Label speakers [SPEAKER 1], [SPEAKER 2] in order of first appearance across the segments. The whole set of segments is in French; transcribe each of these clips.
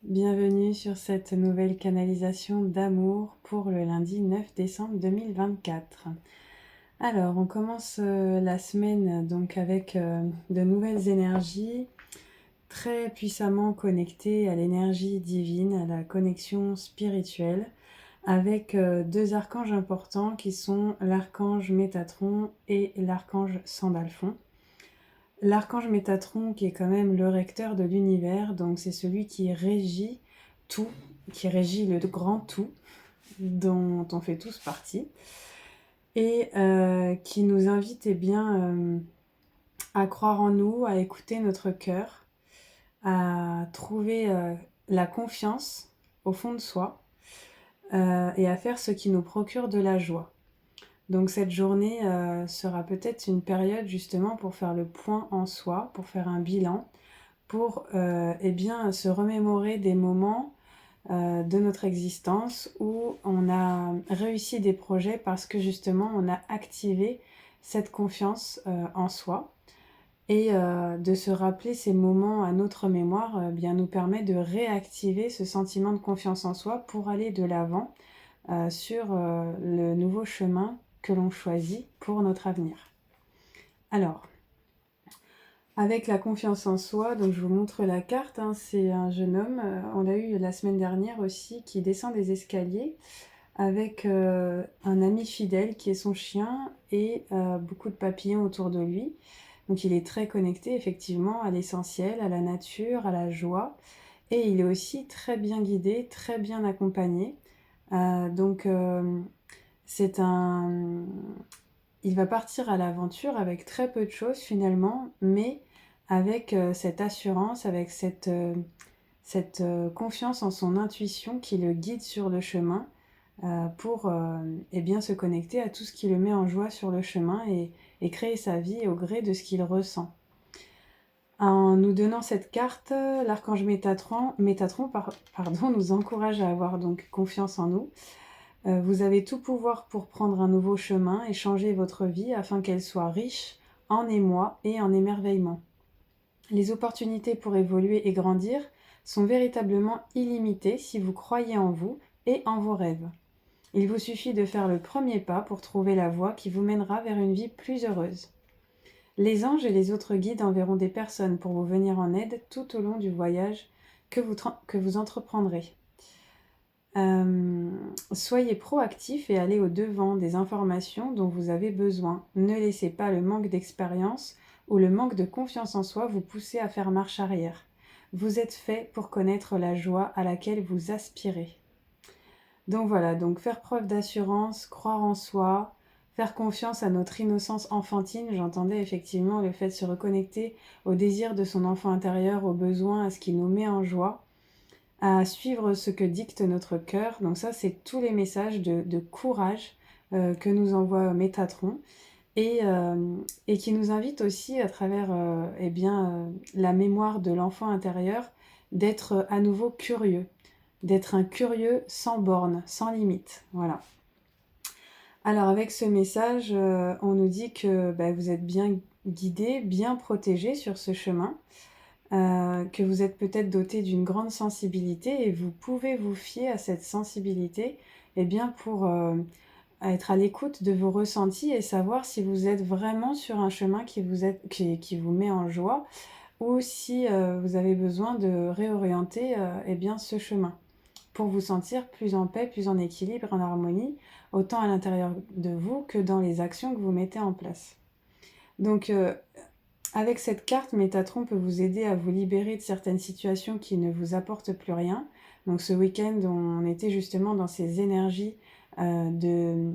[SPEAKER 1] Bienvenue sur cette nouvelle canalisation d'amour pour le lundi 9 décembre 2024. Alors, on commence la semaine donc avec de nouvelles énergies très puissamment connectées à l'énergie divine, à la connexion spirituelle, avec deux archanges importants qui sont l'archange Métatron et l'archange Sandalphon. L'archange Métatron qui est quand même le recteur de l'univers, donc c'est celui qui régit tout, qui régit le grand tout dont on fait tous partie et qui nous invite à croire en nous, à écouter notre cœur, à trouver la confiance au fond de soi et à faire ce qui nous procure de la joie. Donc cette journée sera peut-être une période justement pour faire le point en soi, pour faire un bilan, pour se remémorer des moments de notre existence où on a réussi des projets parce que justement on a activé cette confiance en soi. Et de se rappeler ces moments à notre mémoire nous permet de réactiver ce sentiment de confiance en soi pour aller de l'avant sur le nouveau chemin que l'on choisit pour notre avenir. Alors, avec la confiance en soi, donc je vous montre la carte, c'est un jeune homme, on l'a eu la semaine dernière aussi, qui descend des escaliers avec un ami fidèle qui est son chien et beaucoup de papillons autour de lui. Donc il est très connecté effectivement à l'essentiel, à la nature, à la joie, et il est aussi très bien guidé, très bien accompagné. C'est un... Il va partir à l'aventure avec très peu de choses finalement, mais avec cette assurance, avec cette confiance en son intuition qui le guide sur le chemin pour se connecter à tout ce qui le met en joie sur le chemin et créer sa vie au gré de ce qu'il ressent. En nous donnant cette carte, l'archange Métatron nous encourage à avoir donc confiance en nous. Vous avez tout pouvoir pour prendre un nouveau chemin et changer votre vie afin qu'elle soit riche en émoi et en émerveillement. Les opportunités pour évoluer et grandir sont véritablement illimitées si vous croyez en vous et en vos rêves. Il vous suffit de faire le premier pas pour trouver la voie qui vous mènera vers une vie plus heureuse. Les anges et les autres guides enverront des personnes pour vous venir en aide tout au long du voyage que vous entreprendrez. Soyez proactif et allez au-devant des informations dont vous avez besoin. Ne laissez pas le manque d'expérience ou le manque de confiance en soi vous pousser à faire marche arrière. Vous êtes fait pour connaître la joie à laquelle vous aspirez. Donc voilà, donc faire preuve d'assurance, croire en soi, faire confiance à notre innocence enfantine. J'entendais effectivement le fait de se reconnecter au désir de son enfant intérieur, aux besoins, à ce qui nous met en joie, à suivre ce que dicte notre cœur. Donc ça, c'est tous les messages de courage que nous envoie Métatron et qui nous invite aussi à travers la mémoire de l'enfant intérieur d'être à nouveau curieux, d'être un curieux sans bornes, sans limite. Voilà. Alors avec ce message, on nous dit que vous êtes bien guidé, bien protégé sur ce chemin, que vous êtes peut-être doté d'une grande sensibilité et vous pouvez vous fier à cette sensibilité pour être à l'écoute de vos ressentis et savoir si vous êtes vraiment sur un chemin qui vous met en joie ou si vous avez besoin de réorienter ce chemin pour vous sentir plus en paix, plus en équilibre, en harmonie, autant à l'intérieur de vous que dans les actions que vous mettez en place. Donc, avec cette carte, Métatron peut vous aider à vous libérer de certaines situations qui ne vous apportent plus rien. Donc, ce week-end, on était justement dans ces énergies de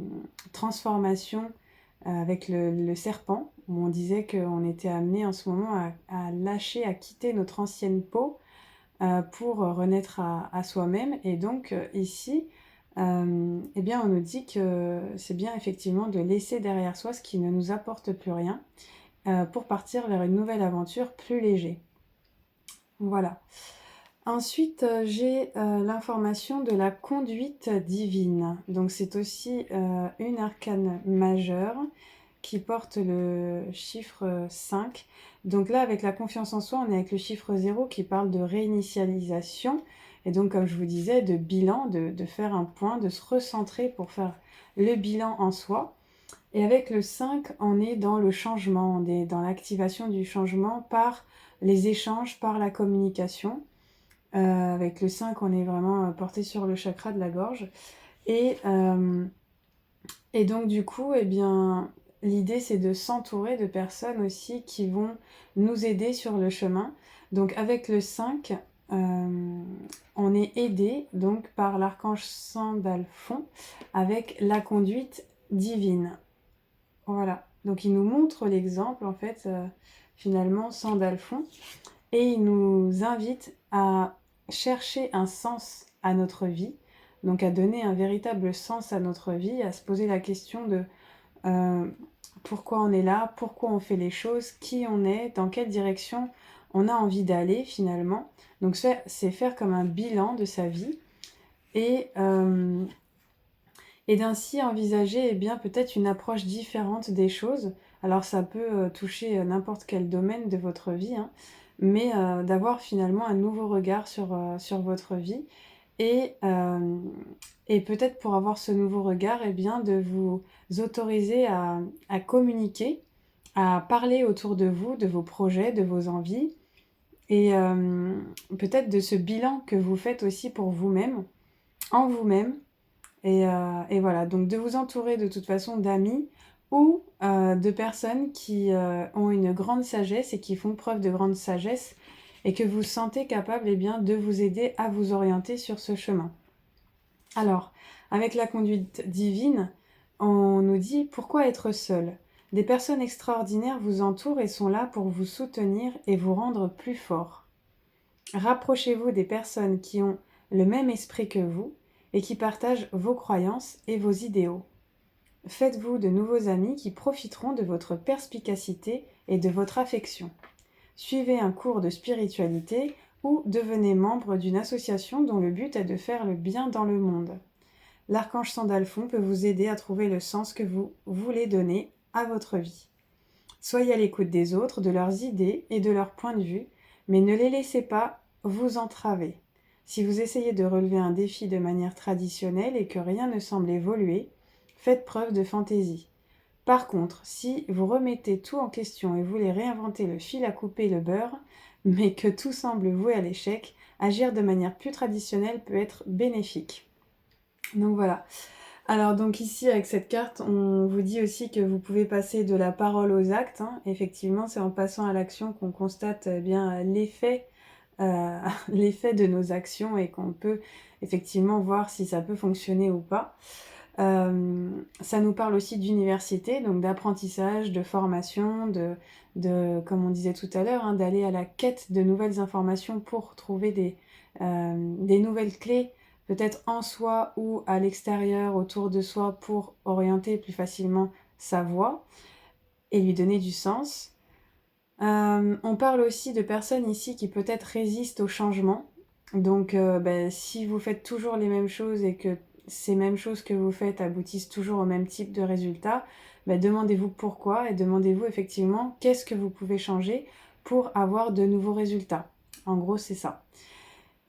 [SPEAKER 1] transformation avec le serpent, où on disait qu'on était amené en ce moment à lâcher, à quitter notre ancienne peau pour renaître à soi-même. Et donc ici, on nous dit que c'est bien effectivement de laisser derrière soi ce qui ne nous apporte plus rien pour partir vers une nouvelle aventure plus léger. Voilà. Ensuite, j'ai l'information de la conduite divine. Donc c'est aussi une arcane majeure qui porte le chiffre 5. Donc là, avec la confiance en soi, on est avec le chiffre 0 qui parle de réinitialisation Et donc, comme je vous disais, de bilan, de faire un point, de se recentrer pour faire le bilan en soi. Et avec le 5, on est dans le changement, on est dans l'activation du changement par les échanges, par la communication. Avec le 5, on est vraiment porté sur le chakra de la gorge. Et, euh, et donc, du coup, eh bien, l'idée, c'est de s'entourer de personnes aussi qui vont nous aider sur le chemin. Donc, avec le 5, on est aidé donc par l'archange Sandalphon avec la conduite divine. Voilà. Donc, il nous montre l'exemple, en fait, finalement, Sandalphon, et il nous invite à chercher un sens à notre vie, donc à donner un véritable sens à notre vie, à se poser la question de euh, pourquoi on est là, pourquoi on fait les choses, qui on est, dans quelle direction on a envie d'aller finalement. Donc c'est faire comme un bilan de sa vie et, euh, et d'ainsi envisager eh bien, peut-être une approche différente des choses. Alors ça peut toucher n'importe quel domaine de votre vie, hein, mais d'avoir finalement un nouveau regard sur votre vie et, euh, et peut-être pour avoir ce nouveau regard, eh bien, de vous autoriser à communiquer, à parler autour de vous, de vos projets, de vos envies, et peut-être de ce bilan que vous faites aussi pour vous-même, en vous-même. Et voilà, donc de vous entourer de toute façon d'amis ou de personnes qui ont une grande sagesse et qui font preuve de grande sagesse et que vous sentez capable eh bien, de vous aider à vous orienter sur ce chemin. Alors, avec la conduite divine, on nous dit pourquoi être seul? Des personnes extraordinaires vous entourent et sont là pour vous soutenir et vous rendre plus fort. Rapprochez-vous des personnes qui ont le même esprit que vous et qui partagent vos croyances et vos idéaux. Faites-vous de nouveaux amis qui profiteront de votre perspicacité et de votre affection. Suivez un cours de spiritualité ou devenez membre d'une association dont le but est de faire le bien dans le monde. L'archange Sandalphon peut vous aider à trouver le sens que vous voulez donner à votre vie. Soyez à l'écoute des autres, de leurs idées et de leurs points de vue, mais ne les laissez pas vous entraver. Si vous essayez de relever un défi de manière traditionnelle et que rien ne semble évoluer, faites preuve de fantaisie. Par contre, si vous remettez tout en question et voulez réinventer le fil à couper le beurre, mais que tout semble voué à l'échec, agir de manière plus traditionnelle peut être bénéfique. Donc voilà. Alors donc ici avec cette carte, on vous dit aussi que vous pouvez passer de la parole aux actes, hein. Effectivement, c'est en passant à l'action qu'on constate bien l'effet l'effet de nos actions et qu'on peut effectivement voir si ça peut fonctionner ou pas. Ça nous parle aussi d'université, donc d'apprentissage, de formation, comme on disait tout à l'heure, hein, d'aller à la quête de nouvelles informations pour trouver des nouvelles clés, peut-être en soi ou à l'extérieur, autour de soi, pour orienter plus facilement sa voie et lui donner du sens. On parle aussi de personnes ici qui peut-être résistent au changement. Donc, si vous faites toujours les mêmes choses et que ces mêmes choses que vous faites aboutissent toujours au même type de résultat, demandez-vous pourquoi et demandez-vous effectivement qu'est-ce que vous pouvez changer pour avoir de nouveaux résultats. En gros, c'est ça.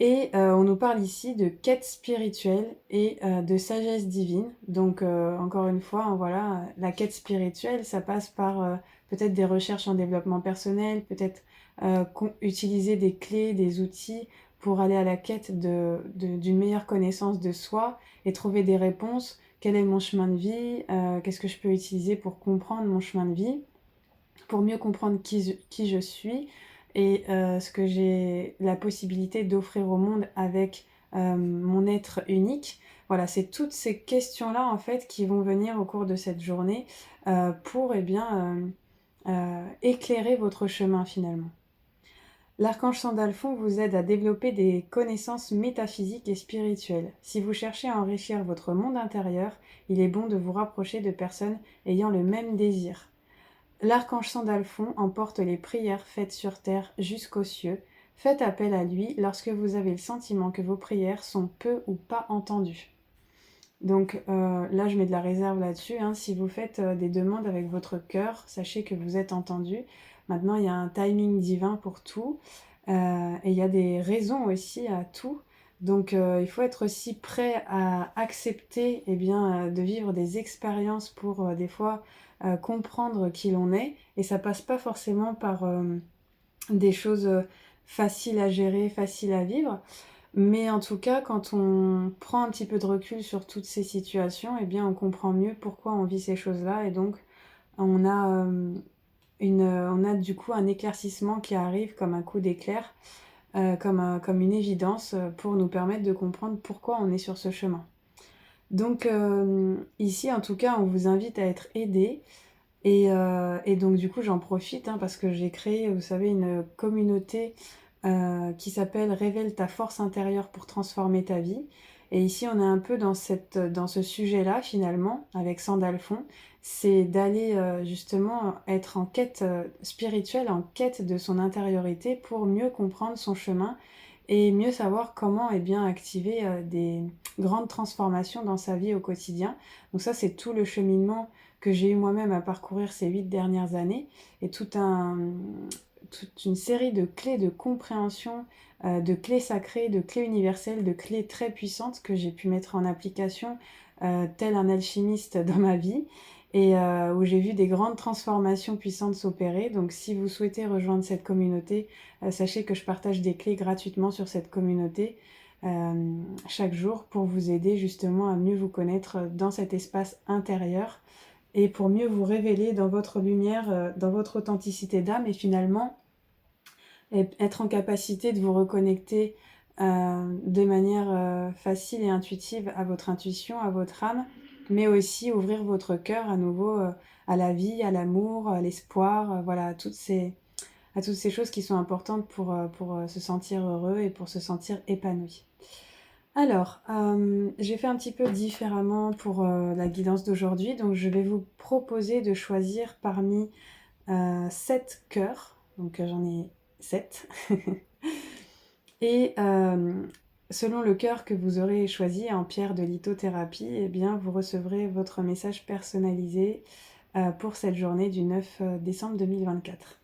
[SPEAKER 1] Et on nous parle ici de quête spirituelle et de sagesse divine. Donc, encore une fois, hein, voilà, la quête spirituelle, ça passe par peut-être des recherches en développement personnel, peut-être utiliser des clés, des outils pour aller à la quête d'une meilleure connaissance de soi et trouver des réponses. Quel est mon chemin de vie? Qu'est-ce que je peux utiliser pour comprendre mon chemin de vie? Pour mieux comprendre qui je suis et ce que j'ai la possibilité d'offrir au monde avec mon être unique. Voilà, c'est toutes ces questions-là en fait qui vont venir au cours de cette journée pour éclairer votre chemin finalement. L'archange Sandalphon vous aide à développer des connaissances métaphysiques et spirituelles. Si vous cherchez à enrichir votre monde intérieur, il est bon de vous rapprocher de personnes ayant le même désir. L'archange Sandalphon emporte les prières faites sur terre jusqu'aux cieux. Faites appel à lui lorsque vous avez le sentiment que vos prières sont peu ou pas entendues. Donc là, je mets de la réserve là-dessus, hein. Si vous faites des demandes avec votre cœur, sachez que vous êtes entendu. Maintenant, il y a un timing divin pour tout et il y a des raisons aussi à tout. Donc il faut être aussi prêt à accepter de vivre des expériences pour des fois comprendre qui l'on est. Et ça passe pas forcément par des choses faciles à gérer, faciles à vivre. Mais en tout cas, quand on prend un petit peu de recul sur toutes ces situations, on comprend mieux pourquoi on vit ces choses-là. Et donc, on a, on a du coup un éclaircissement qui arrive comme un coup d'éclair, comme une évidence pour nous permettre de comprendre pourquoi on est sur ce chemin. Donc ici, en tout cas, on vous invite à être aidé. Et donc du coup, j'en profite parce que j'ai créé, vous savez, une communauté qui s'appelle Révèle ta force intérieure pour transformer ta vie. Et ici, on est un peu dans ce sujet-là, finalement, avec Sandalphon. C'est d'aller justement être en quête spirituelle, en quête de son intériorité pour mieux comprendre son chemin et mieux savoir comment activer des grandes transformations dans sa vie au quotidien. Donc ça, c'est tout le cheminement que j'ai eu moi-même à parcourir ces 8 dernières années et toute une série de clés de compréhension, de clés sacrées, de clés universelles, de clés très puissantes que j'ai pu mettre en application tel un alchimiste dans ma vie et où j'ai vu des grandes transformations puissantes s'opérer. Donc si vous souhaitez rejoindre cette communauté, sachez que je partage des clés gratuitement sur cette communauté chaque jour pour vous aider justement à mieux vous connaître dans cet espace intérieur et pour mieux vous révéler dans votre lumière, dans votre authenticité d'âme et finalement être en capacité de vous reconnecter de manière facile et intuitive à votre intuition, à votre âme, mais aussi ouvrir votre cœur à nouveau à la vie, à l'amour, à l'espoir, voilà, à toutes ces choses qui sont importantes pour se sentir heureux et pour se sentir épanoui. Alors, j'ai fait un petit peu différemment pour la guidance d'aujourd'hui. Donc, je vais vous proposer de choisir parmi 7 cœurs. Donc, j'en ai 7. Et selon le cœur que vous aurez choisi en pierre de lithothérapie, vous recevrez votre message personnalisé pour cette journée du 9 décembre 2024.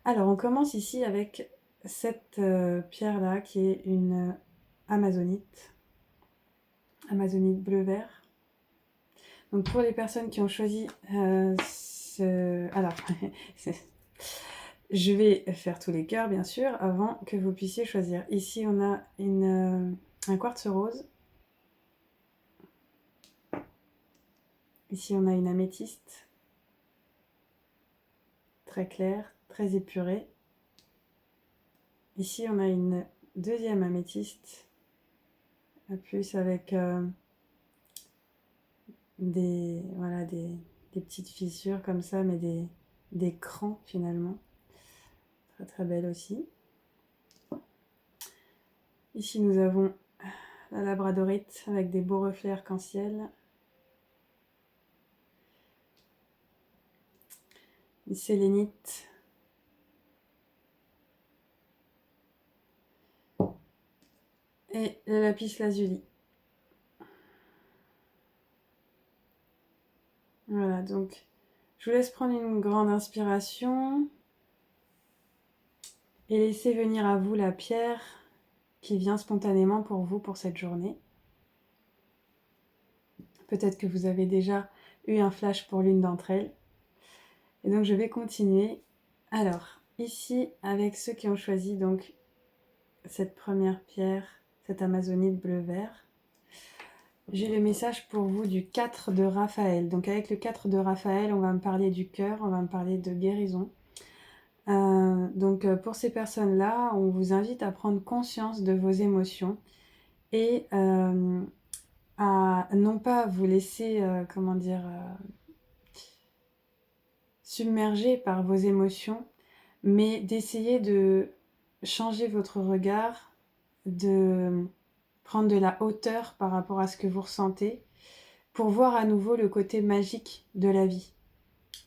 [SPEAKER 1] Alors, on commence ici avec cette pierre-là qui est une amazonite bleu-vert. Donc pour les personnes qui ont choisi alors, je vais faire tous les cœurs bien sûr avant que vous puissiez choisir. Ici on a un quartz rose. Ici on a une améthyste très claire, très épurée. Ici on a une deuxième améthyste plus avec des petites fissures comme ça, mais des crans finalement. Très très belle aussi. Ici nous avons la labradorite avec des beaux reflets arc-en-ciel. Une sélénite. Et le lapis lazuli. Voilà, donc je vous laisse prendre une grande inspiration et laisser venir à vous la pierre qui vient spontanément pour vous pour cette journée. Peut-être que vous avez déjà eu un flash pour l'une d'entre elles. Et donc je vais continuer. Alors, ici, avec ceux qui ont choisi donc cette première pierre, cette amazonite bleu-vert, j'ai le message pour vous du 4 de Raphaël. Donc avec le 4 de Raphaël, on va me parler du cœur, on va me parler de guérison. Donc pour ces personnes-là, on vous invite à prendre conscience de vos émotions et à non pas vous laisser, submerger par vos émotions, mais d'essayer de changer votre regard, de prendre de la hauteur par rapport à ce que vous ressentez, pour voir à nouveau le côté magique de la vie.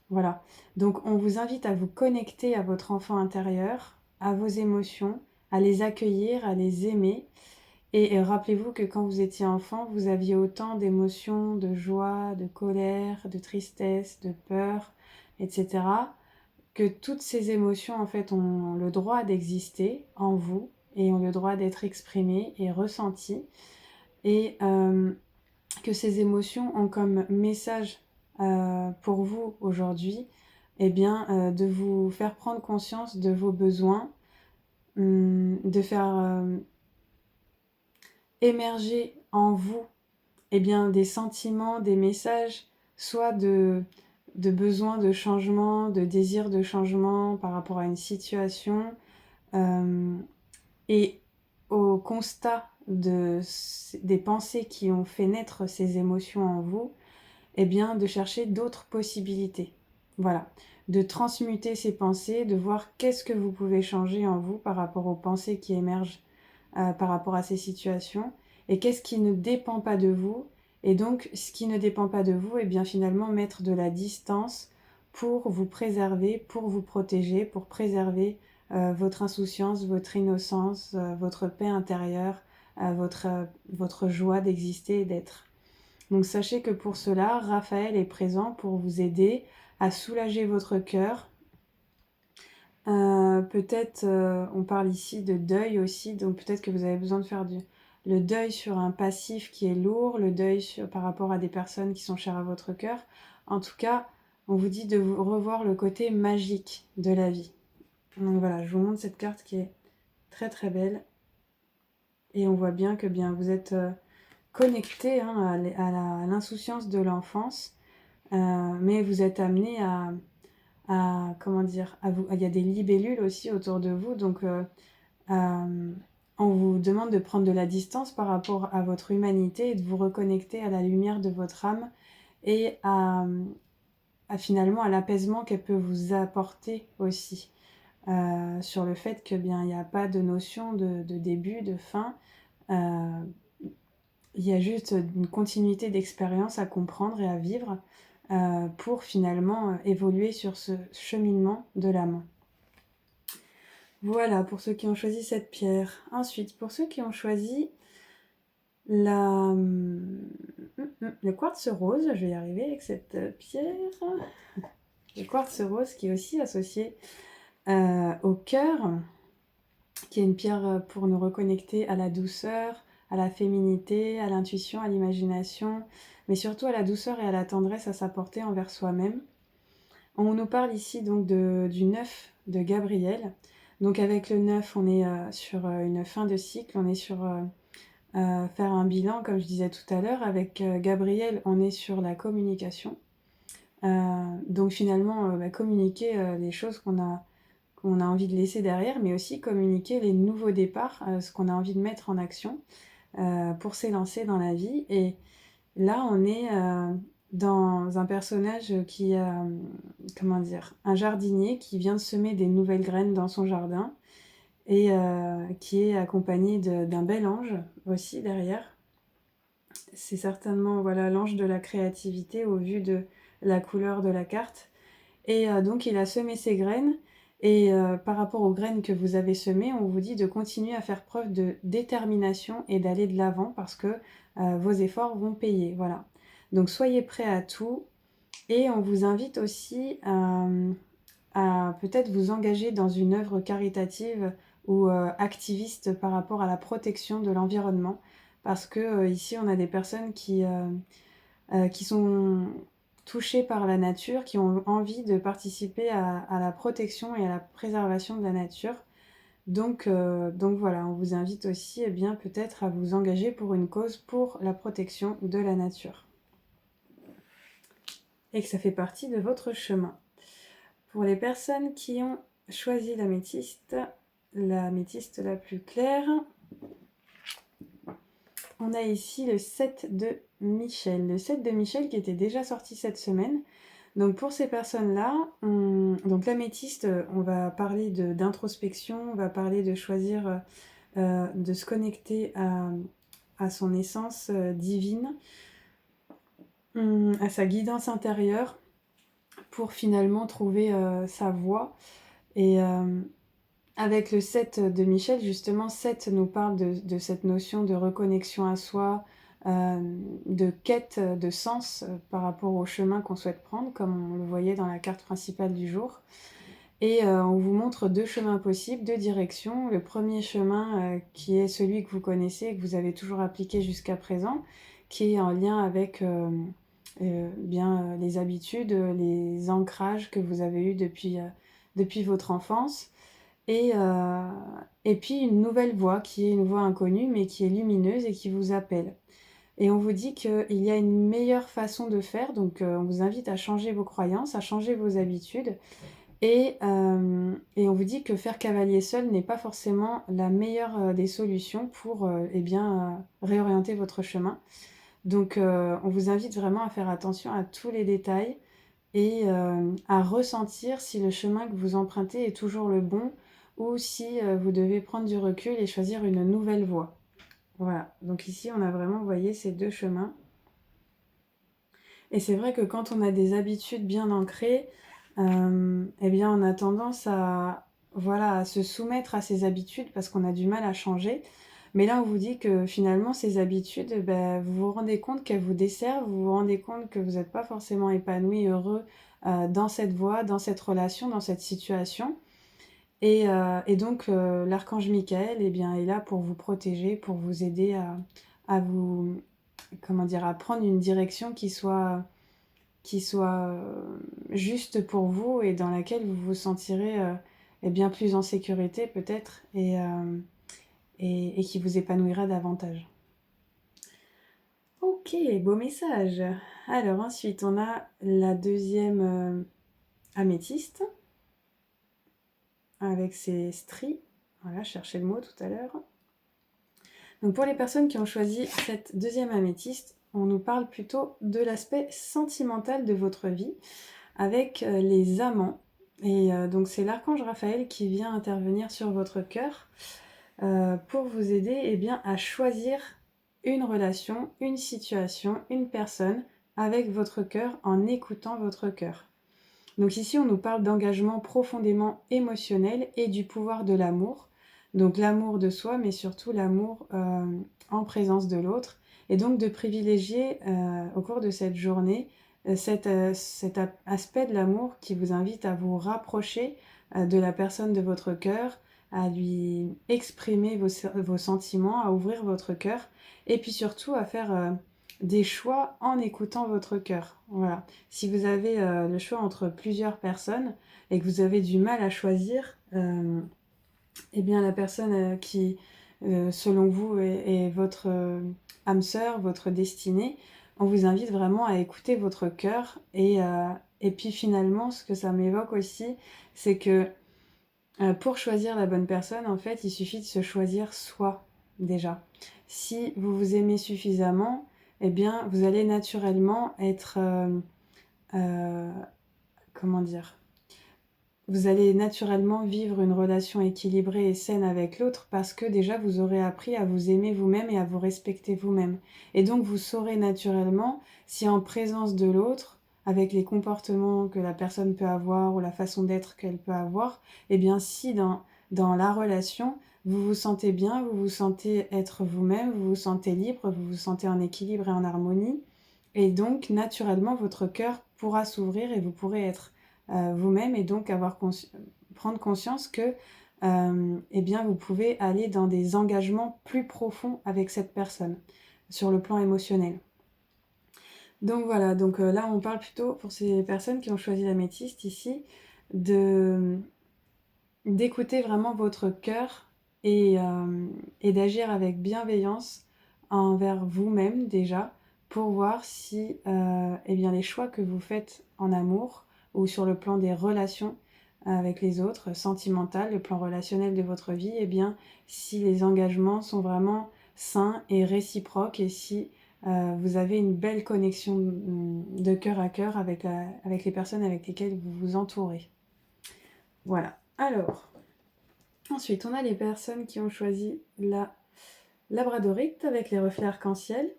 [SPEAKER 1] Voilà. Donc on vous invite à vous connecter à votre enfant intérieur, à vos émotions, à les accueillir, à les aimer. Et rappelez-vous que quand vous étiez enfant, vous aviez autant d'émotions, de joie, de colère, de tristesse, de peur, etc. Que toutes ces émotions en fait ont le droit d'exister en vous et ont le droit d'être exprimées et ressenties, et que ces émotions ont comme message pour vous aujourd'hui, eh bien, de vous faire prendre conscience de vos besoins, de faire émerger en vous, eh bien, des sentiments, des messages, soit de besoin de changement, de désir de changement par rapport à une situation, et au constat des pensées qui ont fait naître ces émotions en vous, eh bien, de chercher d'autres possibilités. Voilà, de transmuter ces pensées, de voir qu'est-ce que vous pouvez changer en vous par rapport aux pensées qui émergent par rapport à ces situations, et qu'est-ce qui ne dépend pas de vous. Et donc, ce qui ne dépend pas de vous, eh bien, finalement, mettre de la distance pour vous préserver, pour vous protéger, pour préserver votre insouciance, votre innocence, votre paix intérieure, votre joie d'exister et d'être. Donc sachez que pour cela, Raphaël est présent pour vous aider à soulager votre cœur. Peut-être, on parle ici de deuil aussi, donc peut-être que vous avez besoin de faire le deuil sur un passif qui est lourd, le deuil par rapport à des personnes qui sont chères à votre cœur. En tout cas, on vous dit de revoir le côté magique de la vie. Donc voilà, je vous montre cette carte qui est très très belle. Et on voit bien que vous êtes connecté à l'insouciance de l'enfance, mais vous êtes amené comment dire, il y a des libellules aussi autour de vous, donc on vous demande de prendre de la distance par rapport à votre humanité et de vous reconnecter à la lumière de votre âme et finalement à l'apaisement qu'elle peut vous apporter aussi, sur le fait que il n'y a pas de notion de début, de fin. Il y a juste une continuité d'expérience à comprendre et à vivre pour finalement évoluer sur ce cheminement de l'âme. Voilà pour ceux qui ont choisi cette pierre. Ensuite, pour ceux qui ont choisi le quartz rose, je vais y arriver avec cette pierre. Le quartz rose qui est aussi associé au cœur, qui est une pierre pour nous reconnecter à la douceur, à la féminité, à l'intuition, à l'imagination, mais surtout à la douceur et à la tendresse à s'apporter envers soi-même. On nous parle ici donc du 9 de Gabriel. Donc avec le 9, on est sur une fin de cycle, on est sur faire un bilan, comme je disais tout à l'heure. Avec Gabriel, on est sur la communication. Donc finalement, communiquer les choses qu'on a envie de laisser derrière, mais aussi communiquer les nouveaux départs, ce qu'on a envie de mettre en action pour s'élancer dans la vie. Et là, on est dans un personnage qui a, comment dire, un jardinier qui vient de semer des nouvelles graines dans son jardin et qui est accompagné d'un bel ange aussi derrière. C'est certainement voilà, l'ange de la créativité au vu de la couleur de la carte. Et donc il a semé ses graines, et par rapport aux graines que vous avez semées, on vous dit de continuer à faire preuve de détermination et d'aller de l'avant parce que vos efforts vont payer. Voilà. Donc soyez prêts à tout, et on vous invite aussi à peut-être vous engager dans une œuvre caritative ou activiste par rapport à la protection de l'environnement, parce que ici on a des personnes qui sont touchées par la nature, qui ont envie de participer à la protection et à la préservation de la nature. Donc voilà, on vous invite aussi peut-être à vous engager pour une cause pour la protection de la nature. Et que ça fait partie de votre chemin. Pour les personnes qui ont choisi l'améthyste la plus claire, on a ici le 7 de Michel. Le 7 de Michel qui était déjà sorti cette semaine. Donc pour ces personnes-là, donc l'améthyste, on va parler d'introspection, on va parler de choisir, de se connecter à son essence divine, à sa guidance intérieure pour finalement trouver sa voie. Et avec le 7 de Michel, justement, 7 nous parle de cette notion de reconnexion à soi, de quête de sens par rapport au chemin qu'on souhaite prendre, comme on le voyait dans la carte principale du jour. Et on vous montre 2 chemins possibles, 2 directions. Le premier chemin, qui est celui que vous connaissez et que vous avez toujours appliqué jusqu'à présent, qui est en lien avec, les habitudes, les ancrages que vous avez eus depuis votre enfance. Et, et puis une nouvelle voix qui est une voix inconnue, mais qui est lumineuse et qui vous appelle. Et on vous dit qu'il y a une meilleure façon de faire, donc on vous invite à changer vos croyances, à changer vos habitudes. Et on vous dit que faire cavalier seul n'est pas forcément la meilleure des solutions pour réorienter votre chemin. Donc on vous invite vraiment à faire attention à tous les détails et à ressentir si le chemin que vous empruntez est toujours le bon ou si vous devez prendre du recul et choisir une nouvelle voie. Voilà, donc ici on a vraiment, vous voyez, ces 2 chemins. Et c'est vrai que quand on a des habitudes bien ancrées, eh bien on a tendance à, voilà, à se soumettre à ces habitudes parce qu'on a du mal à changer. Mais là, on vous dit que finalement, ces habitudes, vous vous rendez compte qu'elles vous desservent, vous vous rendez compte que vous n'êtes pas forcément épanoui, heureux dans cette voie, dans cette relation, dans cette situation. Et donc, l'archange Michael, eh bien, est là pour vous protéger, pour vous aider à vous, comment dire, à prendre une direction qui soit juste pour vous et dans laquelle vous vous sentirez bien plus en sécurité peut-être et qui vous épanouira davantage. Ok, beau message. Alors ensuite, on a la deuxième améthyste avec ses stries. Voilà, je cherchais le mot tout à l'heure. Donc pour les personnes qui ont choisi cette deuxième améthyste, on nous parle plutôt de l'aspect sentimental de votre vie avec les amants. Et donc c'est l'archange Raphaël qui vient intervenir sur votre cœur pour vous aider à choisir une relation, une situation, une personne avec votre cœur en écoutant votre cœur. Donc ici on nous parle d'engagement profondément émotionnel et du pouvoir de l'amour. Donc l'amour de soi mais surtout l'amour en présence de l'autre. Et donc de privilégier au cours de cette journée cet aspect de l'amour qui vous invite à vous rapprocher de la personne de votre cœur, à lui exprimer vos sentiments, à ouvrir votre cœur, et puis surtout à faire des choix en écoutant votre cœur. Voilà. Si vous avez le choix entre plusieurs personnes et que vous avez du mal à choisir, la personne qui, selon vous, est votre âme sœur, votre destinée, on vous invite vraiment à écouter votre cœur. Et puis finalement, ce que ça m'évoque aussi, c'est que pour choisir la bonne personne, en fait, il suffit de se choisir soi, déjà. Si vous vous aimez suffisamment, vous allez naturellement être... comment dire, vous allez naturellement vivre une relation équilibrée et saine avec l'autre parce que déjà vous aurez appris à vous aimer vous-même et à vous respecter vous-même. Et donc vous saurez naturellement si en présence de l'autre, avec les comportements que la personne peut avoir ou la façon d'être qu'elle peut avoir, si dans la relation, vous vous sentez bien, vous vous sentez être vous-même, vous vous sentez libre, vous vous sentez en équilibre et en harmonie. Et donc naturellement votre cœur pourra s'ouvrir et vous pourrez être vous-même et donc prendre conscience que vous pouvez aller dans des engagements plus profonds avec cette personne sur le plan émotionnel. Donc voilà, donc là on parle plutôt pour ces personnes qui ont choisi l'améthyste ici d'écouter vraiment votre cœur et d'agir avec bienveillance envers vous-même déjà pour voir si les choix que vous faites en amour ou sur le plan des relations avec les autres, sentimentales, le plan relationnel de votre vie, si les engagements sont vraiment sains et réciproques et si vous avez une belle connexion de cœur à cœur avec les personnes avec lesquelles vous vous entourez. Voilà. Alors, ensuite, on a les personnes qui ont choisi la labradorite avec les reflets arc-en-ciel.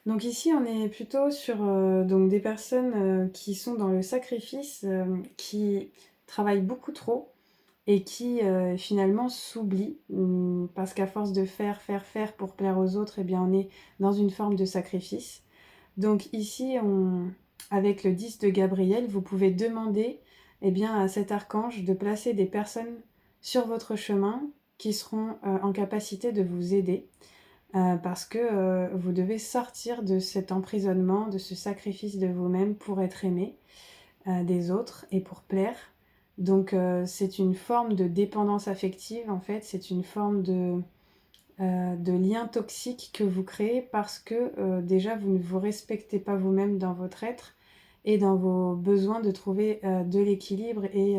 [SPEAKER 1] Donc ici, on est plutôt sur donc des personnes qui sont dans le sacrifice, qui travaillent beaucoup trop et qui finalement s'oublient parce qu'à force de faire pour plaire aux autres, on est dans une forme de sacrifice. Donc ici, avec le 10 de Gabriel, vous pouvez demander eh bien, à cet archange de placer des personnes sur votre chemin qui seront en capacité de vous aider. Parce que vous devez sortir de cet emprisonnement, de ce sacrifice de vous-même pour être aimé des autres et pour plaire. Donc c'est une forme de dépendance affective en fait, c'est une forme de lien toxique que vous créez parce que déjà vous ne vous respectez pas vous-même dans votre être et dans vos besoins de trouver de l'équilibre et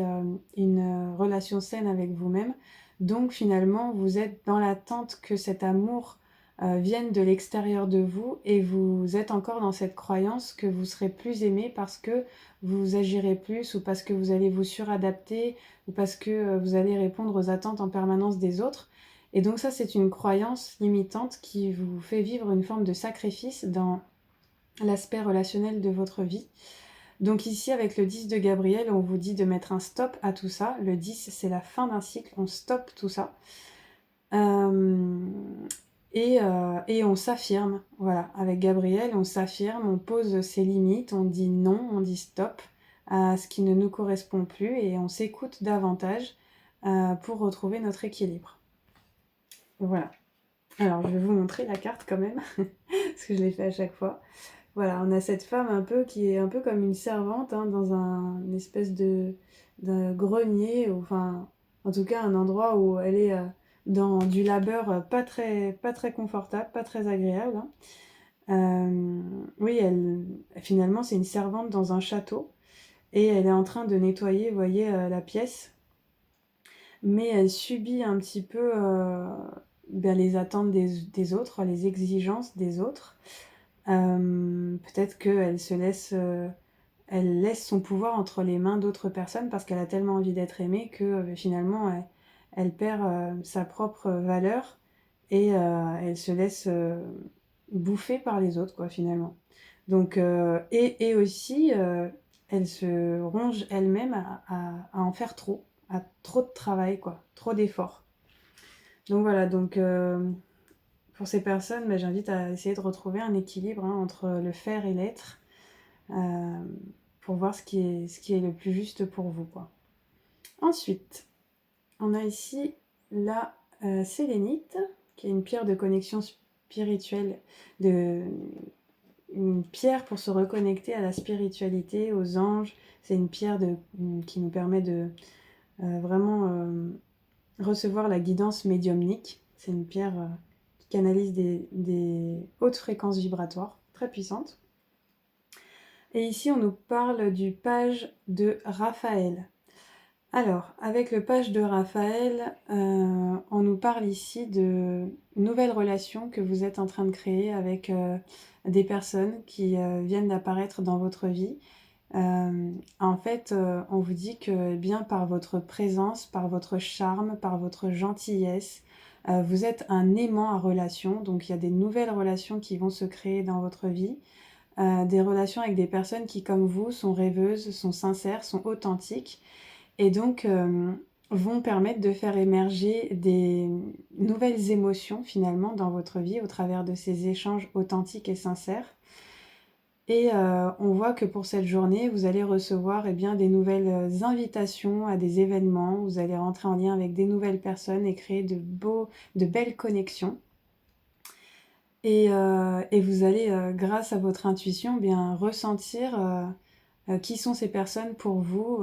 [SPEAKER 1] une relation saine avec vous-même. Donc finalement vous êtes dans l'attente que cet amour vienne de l'extérieur de vous et vous êtes encore dans cette croyance que vous serez plus aimé parce que vous agirez plus ou parce que vous allez vous suradapter ou parce que vous allez répondre aux attentes en permanence des autres. Et donc ça, c'est une croyance limitante qui vous fait vivre une forme de sacrifice dans l'aspect relationnel de votre vie. Donc ici, avec le 10 de Gabriel, on vous dit de mettre un stop à tout ça. Le 10, c'est la fin d'un cycle, on stoppe tout ça. Et on s'affirme, voilà, avec Gabriel, on s'affirme, on pose ses limites, on dit non, on dit stop à ce qui ne nous correspond plus et on s'écoute davantage pour retrouver notre équilibre. Voilà. Alors, je vais vous montrer la carte quand même, parce que je l'ai fait à chaque fois. Voilà, on a cette femme un peu qui est un peu comme une servante hein, dans une espèce de grenier, enfin, en tout cas un endroit où elle est dans du labeur pas très confortable, pas très agréable. Hein. Oui, finalement, c'est une servante dans un château et elle est en train de nettoyer, vous voyez, la pièce, mais elle subit un petit peu les attentes des autres, les exigences des autres. Peut-être qu'elle elle laisse son pouvoir entre les mains d'autres personnes parce qu'elle a tellement envie d'être aimée que finalement elle perd sa propre valeur et elle se laisse bouffer par les autres, quoi, finalement. Donc, et aussi, elle se ronge elle-même à en faire trop, à trop de travail, quoi, trop d'efforts. Donc voilà, donc pour ces personnes, j'invite à essayer de retrouver un équilibre hein, entre le faire et l'être euh, pour voir ce qui est le plus juste pour vous, quoi. Ensuite, on a ici la sélénite, qui est une pierre de connexion spirituelle, une pierre pour se reconnecter à la spiritualité, aux anges. C'est une pierre qui nous permet de vraiment recevoir la guidance médiumnique. C'est une pierre qui canalise des hautes fréquences vibratoires, très puissantes. Et ici, on nous parle du page de Raphaël. Alors, avec le page de Raphaël, on nous parle ici de nouvelles relations que vous êtes en train de créer avec des personnes qui viennent d'apparaître dans votre vie. En fait, on vous dit que bien par votre présence, par votre charme, par votre gentillesse, vous êtes un aimant à relation. Donc il y a des nouvelles relations qui vont se créer dans votre vie. Des relations avec des personnes qui, comme vous, sont rêveuses, sont sincères, sont authentiques et donc vont permettre de faire émerger des nouvelles émotions finalement dans votre vie au travers de ces échanges authentiques et sincères. Et on voit que pour cette journée, vous allez recevoir eh bien, des nouvelles invitations à des événements, vous allez rentrer en lien avec des nouvelles personnes et créer de belles connexions. Et vous allez, grâce à votre intuition, eh bien, ressentir qui sont ces personnes pour vous,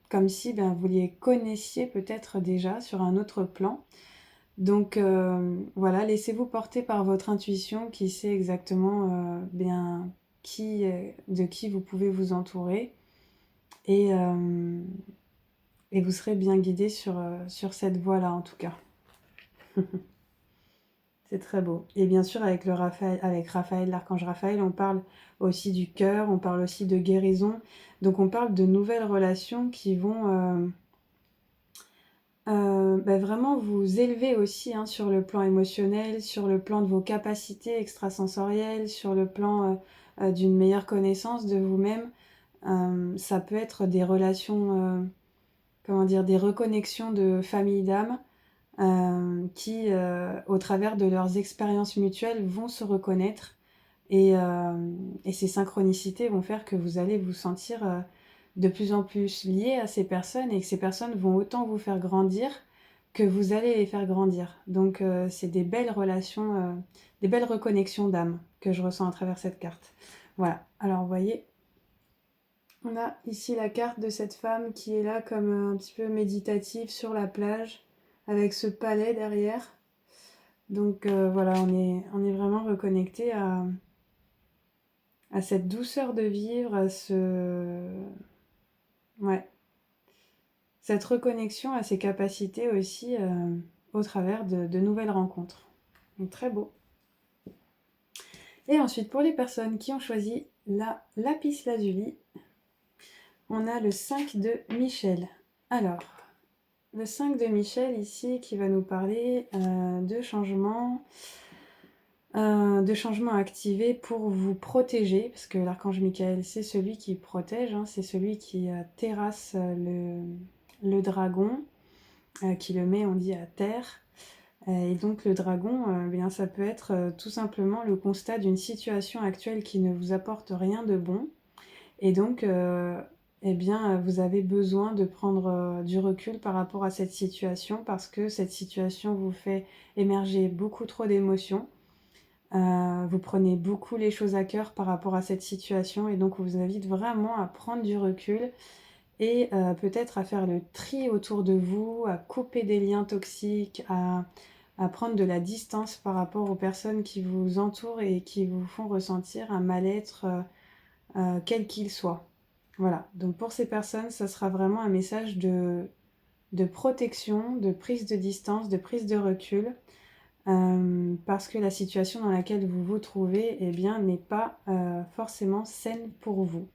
[SPEAKER 1] comme si vous les connaissiez peut-être déjà sur un autre plan. Donc voilà, laissez-vous porter par votre intuition qui sait exactement de qui vous pouvez vous entourer et, et vous serez bien guidé sur cette voie-là en tout cas. C'est très beau. Et bien sûr, avec Raphaël, l'archange Raphaël, on parle aussi du cœur, on parle aussi de guérison. Donc on parle de nouvelles relations qui vont vraiment vous élever aussi hein, sur le plan émotionnel, sur le plan de vos capacités extrasensorielles, sur le plan d'une meilleure connaissance de vous-même. Ça peut être des relations, des reconnexions de famille d'âme qui, au travers de leurs expériences mutuelles, vont se reconnaître et ces synchronicités vont faire que vous allez vous sentir de plus en plus lié à ces personnes et que ces personnes vont autant vous faire grandir que vous allez les faire grandir. Donc c'est des belles relations, des belles reconnexions d'âme que je ressens à travers cette carte. Voilà, alors vous voyez, on a ici la carte de cette femme qui est là comme un petit peu méditative sur la plage avec ce palais derrière. Donc voilà, on est vraiment reconnecté à cette douceur de vivre, à ce... Ouais, cette reconnexion à ses capacités aussi au travers de nouvelles rencontres. Donc, très beau. Et ensuite, pour les personnes qui ont choisi la lapis lazuli, on a le 5 de Michel. Alors, le 5 de Michel ici qui va nous parler de changements activés pour vous protéger, parce que l'archange Michael, c'est celui qui protège, hein, c'est celui qui terrasse le dragon, qui le met, on dit, à terre. Et donc le dragon, bien, ça peut être tout simplement le constat d'une situation actuelle qui ne vous apporte rien de bon. Et donc, eh bien, vous avez besoin de prendre du recul par rapport à cette situation parce que cette situation vous fait émerger beaucoup trop d'émotions. Vous prenez beaucoup les choses à cœur par rapport à cette situation et donc on vous invite vraiment à prendre du recul et peut-être à faire le tri autour de vous, à couper des liens toxiques, à prendre de la distance par rapport aux personnes qui vous entourent et qui vous font ressentir un mal-être quel qu'il soit. Voilà, donc pour ces personnes, ça sera vraiment un message de protection, de prise de distance, de prise de recul, parce que la situation dans laquelle vous vous trouvez eh bien, n'est pas forcément saine pour vous.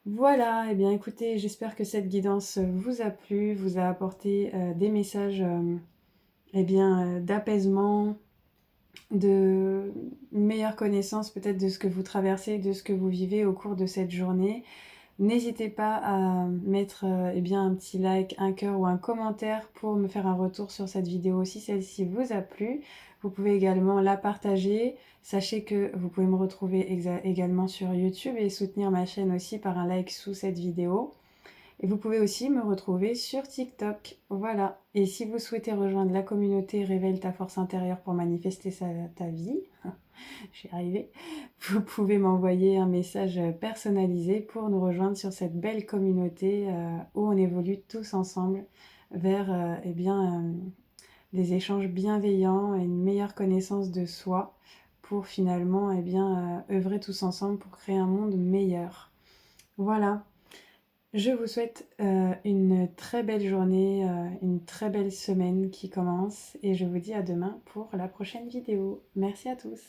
[SPEAKER 1] Voilà, eh bien écoutez, j'espère que cette guidance vous a plu, vous a apporté des messages eh bien, d'apaisement, de meilleure connaissance peut-être de ce que vous traversez, de ce que vous vivez au cours de cette journée. N'hésitez pas à mettre eh bien, un petit like, un cœur ou un commentaire pour me faire un retour sur cette vidéo si celle-ci vous a plu. Vous pouvez également la partager. Sachez que vous pouvez me retrouver également sur YouTube et soutenir ma chaîne aussi par un like sous cette vidéo. Et vous pouvez aussi me retrouver sur TikTok. Voilà. Et si vous souhaitez rejoindre la communauté Révèle ta force intérieure pour manifester ta vie, j'y arrivé, vous pouvez m'envoyer un message personnalisé pour nous rejoindre sur cette belle communauté où on évolue tous ensemble vers eh bien, des échanges bienveillants et une meilleure connaissance de soi pour finalement eh bien, œuvrer tous ensemble pour créer un monde meilleur. Voilà. Je vous souhaite une très belle journée, une très belle semaine qui commence et je vous dis à demain pour la prochaine vidéo. Merci à tous.